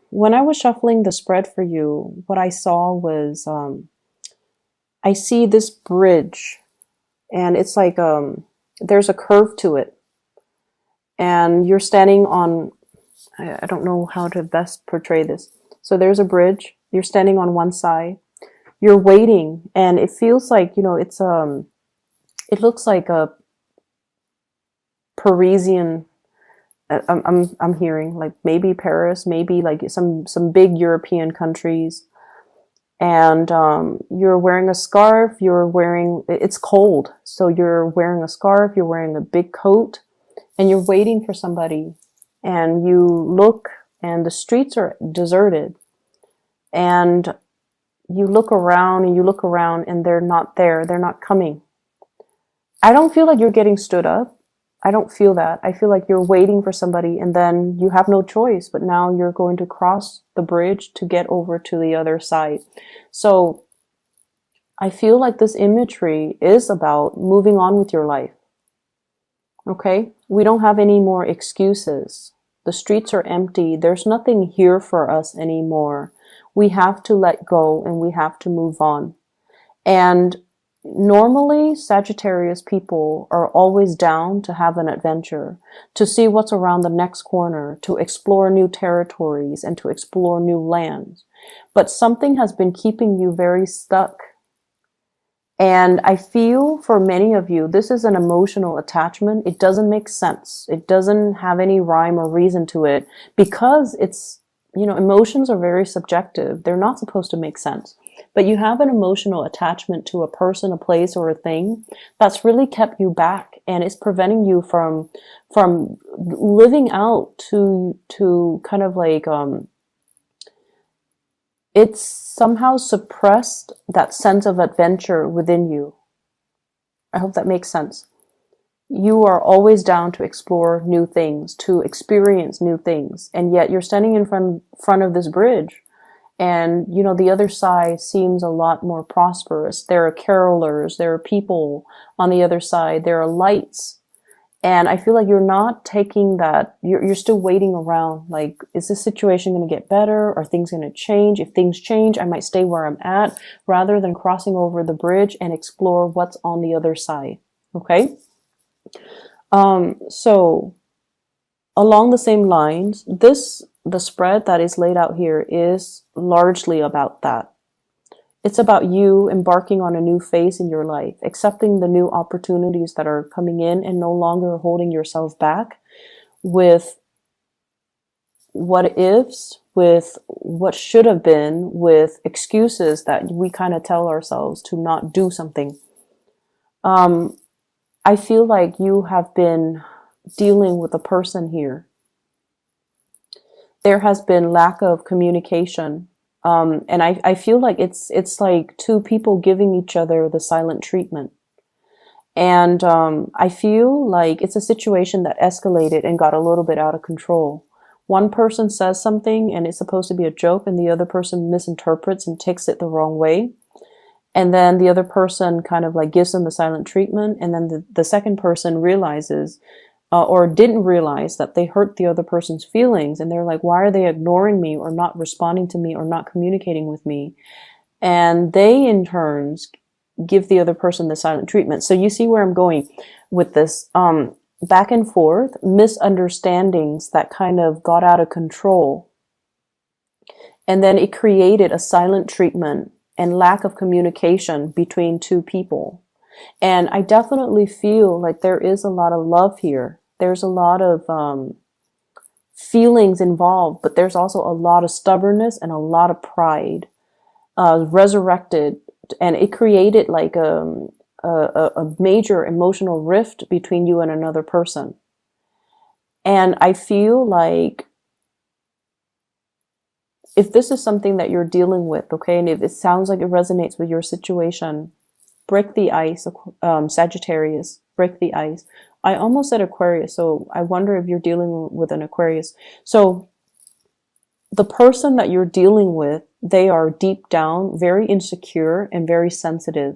When I was shuffling the spread for you, what I saw was I see this bridge, and it's like there's a curve to it, and you're standing on. I don't know how to best portray this. So there's a bridge. You're standing on one side. You're waiting, and it feels like it's it looks like a Parisian. I'm hearing like maybe Paris, maybe like some big European countries, and you're wearing a scarf. It's cold, so you're wearing a scarf. You're wearing a big coat, and you're waiting for somebody. And you look, and the streets are deserted, and you look around and you look around, and they're not there. They're not coming. I don't feel like you're getting stood up. I don't feel that. I feel like you're waiting for somebody, and then you have no choice, but now you're going to cross the bridge to get over to the other side. So I feel like this imagery is about moving on with your life. Okay? We don't have any more excuses. The streets are empty. There's nothing here for us anymore. We have to let go, and we have to move on. And normally, Sagittarius people are always down to have an adventure, to see what's around the next corner, to explore new territories, and to explore new lands. But something has been keeping you very stuck. And I feel for many of you, this is an emotional attachment. It doesn't make sense. It doesn't have any rhyme or reason to it, because emotions are very subjective. They're not supposed to make sense. But you have an emotional attachment to a person, a place, or a thing that's really kept you back, and it's preventing you from living out to kind of like it's somehow suppressed that sense of adventure within you. I hope that makes sense. You are always down to explore new things, to experience new things, and yet you're standing in front of this bridge. And, the other side seems a lot more prosperous. There are carolers, there are people on the other side, there are lights. And I feel like you're not taking that, you're still waiting around. Like, is this situation going to get better? Are things going to change? If things change, I might stay where I'm at, rather than crossing over the bridge and explore what's on the other side. Okay? So along the same lines, the spread that is laid out here is largely about that. It's about you embarking on a new phase in your life, accepting the new opportunities that are coming in, and no longer holding yourself back with what ifs, with what should have been, with excuses that we kind of tell ourselves to not do something. I feel like you have been dealing with a person here. There has been lack of communication. And I feel like it's like two people giving each other the silent treatment. And I feel like it's a situation that escalated and got a little bit out of control. One person says something and it's supposed to be a joke, and the other person misinterprets and takes it the wrong way. And then the other person kind of like gives them the silent treatment. And then the second person realizes or didn't realize that they hurt the other person's feelings. And they're like, why are they ignoring me or not responding to me or not communicating with me? And they in turns give the other person the silent treatment. So you see where I'm going with this. Back and forth, misunderstandings that kind of got out of control. And then it created a silent treatment and lack of communication between two people. And I definitely feel like there is a lot of love here. There's a lot of feelings involved, but there's also a lot of stubbornness and a lot of pride resurrected. And it created like a major emotional rift between you and another person. And I feel like if this is something that you're dealing with, okay, and if it sounds like it resonates with your situation, break the ice, Sagittarius, break the ice. I almost said Aquarius, so I wonder if you're dealing with an Aquarius. So the person that you're dealing with, they are deep down very insecure and very sensitive.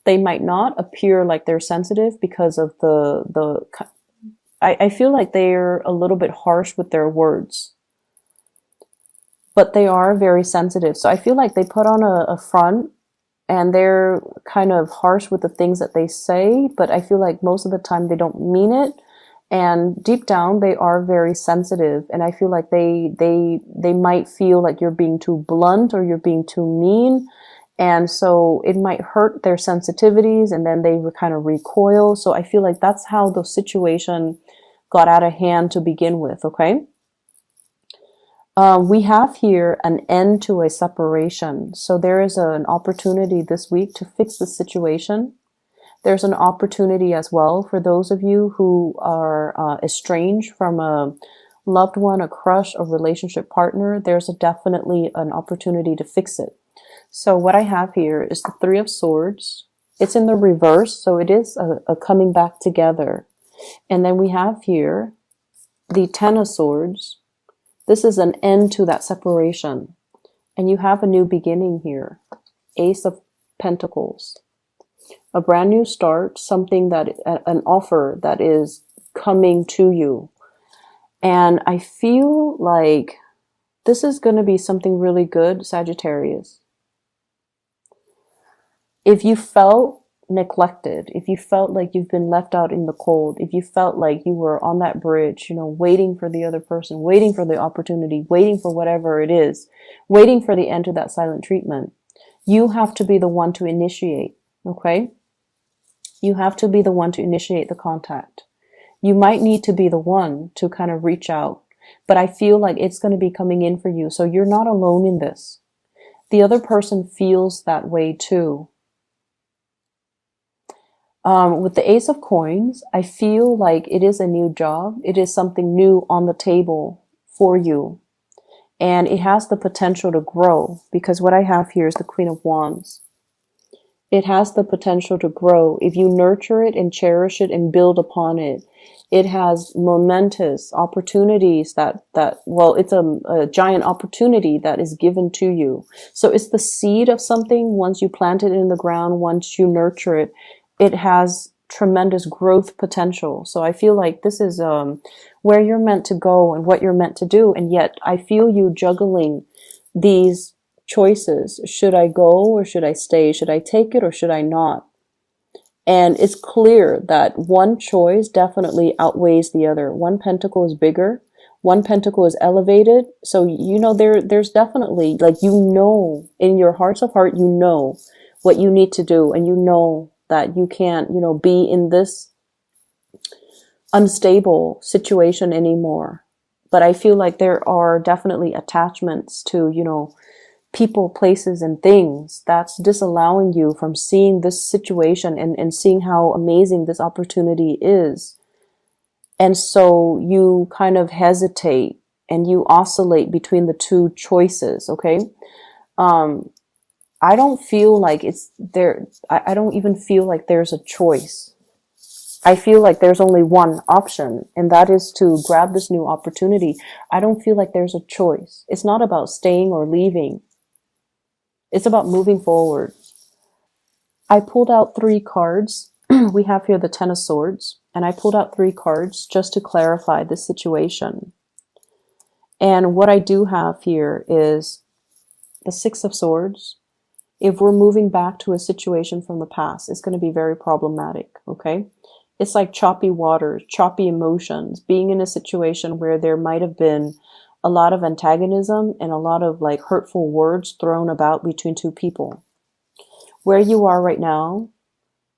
They might not appear like they're sensitive because of I feel like they're a little bit harsh with their words. but they are very sensitive. So I feel like they put on a front and they're kind of harsh with the things that they say, but I feel like most of the time they don't mean it. And deep down, they are very sensitive. And I feel like they might feel like you're being too blunt or you're being too mean. And so it might hurt their sensitivities and then they kind of recoil. So I feel like that's how the situation got out of hand to begin with. Okay. We have here an end to a separation. So there is an opportunity this week to fix the situation. There's an opportunity as well for those of you who are estranged from a loved one, a crush, a relationship partner. There's definitely an opportunity to fix it. So what I have here is the Three of Swords. It's in the reverse, so it is a coming back together. And then we have here the Ten of Swords. This is an end to that separation. And you have a new beginning here. Ace of Pentacles. A brand new start, something that, an offer that is coming to you. And I feel like this is going to be something really good, Sagittarius. If you felt neglected, if you felt like you've been left out in the cold, if you felt like you were on that bridge, you know, waiting for the other person, waiting for the opportunity, waiting for whatever it is, waiting for the end to that silent treatment, you have to be the one to initiate, okay? You have to be the one to initiate the contact. You might need to be the one to kind of reach out, but I feel like it's going to be coming in for you. So you're not alone in this. The other person feels that way too. With the Ace of Coins, I feel like it is a new job. It is something new on the table for you. And it has the potential to grow because what I have here is the Queen of Wands. It has the potential to grow. If you nurture it and cherish it and build upon it, it has momentous opportunities well, it's a giant opportunity that is given to you. So it's the seed of something. Once you plant it in the ground, once you nurture it, it has tremendous growth potential. So I feel like this is where you're meant to go and what you're meant to do. And yet I feel you juggling these choices. Should I go or should I stay? Should I take it or should I not? And it's clear that one choice definitely outweighs the other. One pentacle is bigger. One pentacle is elevated. So, you know, there's definitely, like, you know, in your hearts of heart, you know what you need to do. And you know that you can't, you know, be in this unstable situation anymore. But I feel like there are definitely attachments to, you know, people, places, and things that's disallowing you from seeing this situation and seeing how amazing this opportunity is. And so you kind of hesitate and you oscillate between the two choices, okay? I don't feel like it's there. I don't even feel like there's a choice. I feel like there's only one option, and that is to grab this new opportunity. I don't feel like there's a choice. It's not about staying or leaving. It's about moving forward. I pulled out 3 cards. We have here the Ten of Swords, and I pulled out 3 cards just to clarify this situation. And what I do have here is the Six of Swords. If we're moving back to a situation from the past, it's going to be very problematic, okay? It's like choppy waters, choppy emotions, being in a situation where there might have been a lot of antagonism and a lot of like hurtful words thrown about between two people. Where you are right now,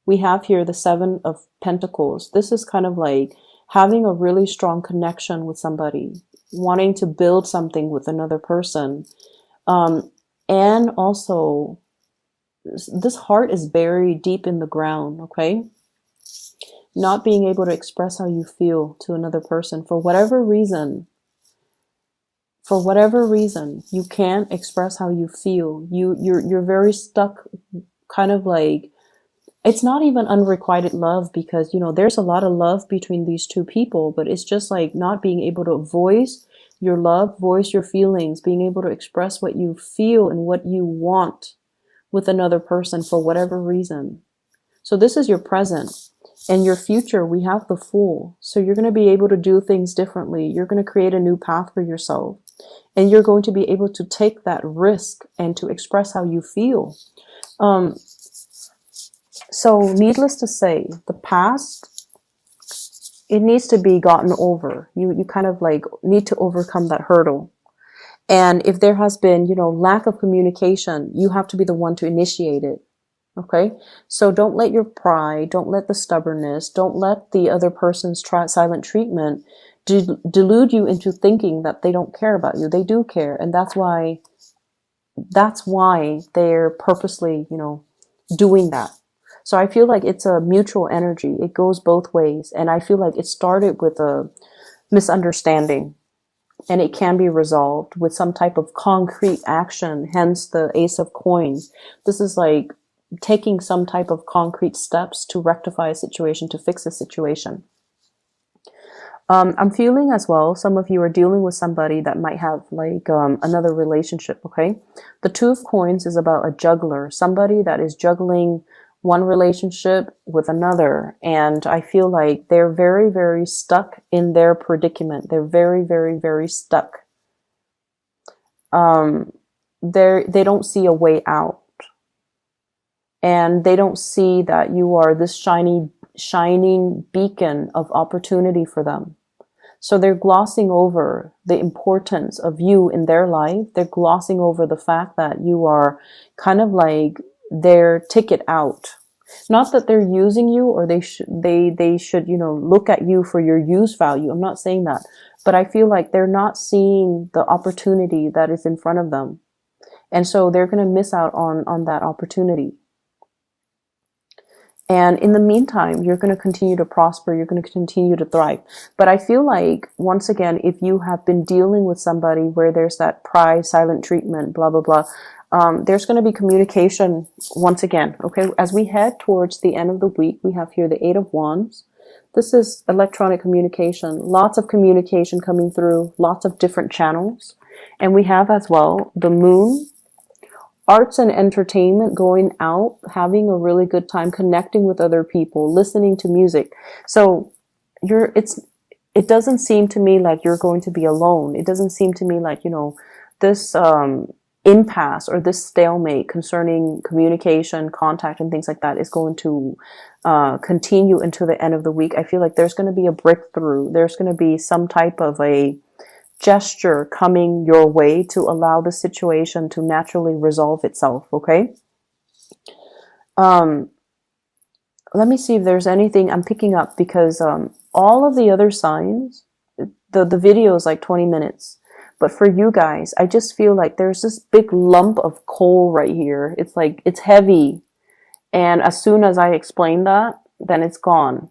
we have here the Seven of Pentacles. This is kind of like having a really strong connection with somebody, wanting to build something with another person. And also, this heart is buried deep in the ground, okay? Not being able to express how you feel to another person for whatever reason. For whatever reason, you can't express how you feel. You're very stuck, kind of like, it's not even unrequited love because, you know, there's a lot of love between these two people, but it's just like not being able to voice your love, voice your feelings, being able to express what you feel and what you want with another person for whatever reason. So this is your present. And your future, we have the Fool. So you're going to be able to do things differently. You're going to create a new path for yourself. And you're going to be able to take that risk and to express how you feel. So needless to say, the past, it needs to be gotten over. You kind of like need to overcome that hurdle. And if there has been, lack of communication, you have to be the one to initiate it. Okay? So don't let your pride, don't let the stubbornness, don't let the other person's silent treatment delude you into thinking that they don't care about you. They do care. And that's why they're purposely, doing that. So I feel like it's a mutual energy. It goes both ways. And I feel like it started with a misunderstanding, and it can be resolved with some type of concrete action, hence the Ace of Coins. This is like taking some type of concrete steps to rectify a situation, to fix a situation. I'm feeling as well, some of you are dealing with somebody that might have like another relationship, okay? The Two of Coins is about a juggler, somebody that is juggling one relationship with another. And I feel like they're very, very stuck in their predicament. They're very, very, very stuck. They don't see a way out. And they don't see that you are this shining beacon of opportunity for them. So they're glossing over the importance of you in their life. They're glossing over the fact that you are kind of like their ticket out. Not that they're using you, or they should, look at you for your use value. I'm not saying that, but I feel like they're not seeing the opportunity that is in front of them. And so they're going to miss out on that opportunity. And in the meantime, you're going to continue to prosper. You're going to continue to thrive. But I feel like, once again, if you have been dealing with somebody where there's that pride, silent treatment, blah, blah, blah, there's going to be communication once again. Okay. As we head towards the end of the week, we have here the Eight of Wands. This is electronic communication, lots of communication coming through, lots of different channels. And we have as well the Moon. Arts and entertainment, going out, having a really good time, connecting with other people, listening to music. So it doesn't seem to me like you're going to be alone. It doesn't seem to me like, this impasse or this stalemate concerning communication, contact, and things like that is going to continue into the end of the week. I feel like there's going to be a breakthrough. There's going to be some type of a gesture coming your way to allow the situation to naturally resolve itself. Okay. Let me see if there's anything I'm picking up, because all of the other signs, the video is like 20 minutes. But for you guys, I just feel like there's this big lump of coal right here. It's like, it's heavy. And as soon as I explain that, then it's gone.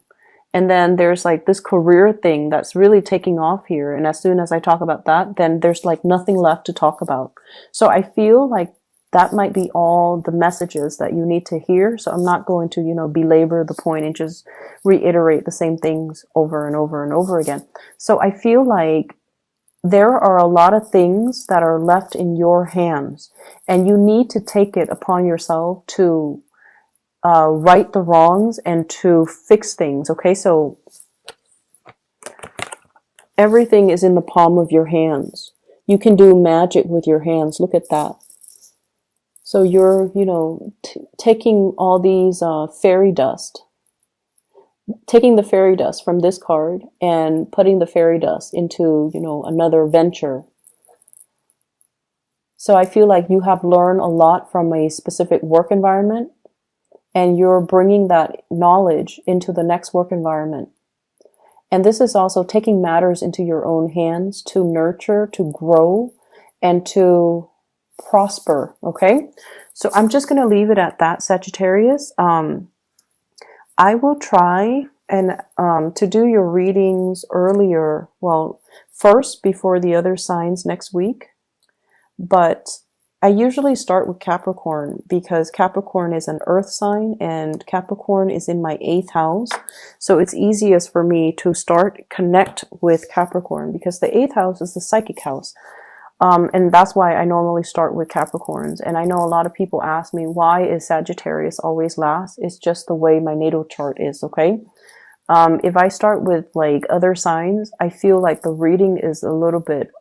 And then there's like this career thing that's really taking off here. And as soon as I talk about that, then there's like nothing left to talk about. So I feel like that might be all the messages that you need to hear. So I'm not going to, belabor the point and just reiterate the same things over and over and over again. So I feel like there are a lot of things that are left in your hands, and you need to take it upon yourself to right the wrongs and to fix things. Okay, so everything is in the palm of your hands. You can do magic with your hands. Look at that. So you're, taking all these fairy dust, taking the fairy dust from this card and putting the fairy dust into, another venture. So I feel like you have learned a lot from a specific work environment, and you're bringing that knowledge into the next work environment. And this is also taking matters into your own hands to nurture, to grow, and to prosper. Okay? So I'm just going to leave it at that, Sagittarius. I will try and to do your readings earlier, first before the other signs next week. But I usually start with Capricorn, because Capricorn is an earth sign and Capricorn is in my 8th house. So it's easiest for me to connect with Capricorn, because the 8th house is the psychic house. And that's why I normally start with Capricorns. And I know a lot of people ask me, why is Sagittarius always last? It's just the way my natal chart is, okay? If I start with like other signs, I feel like the reading is a little bit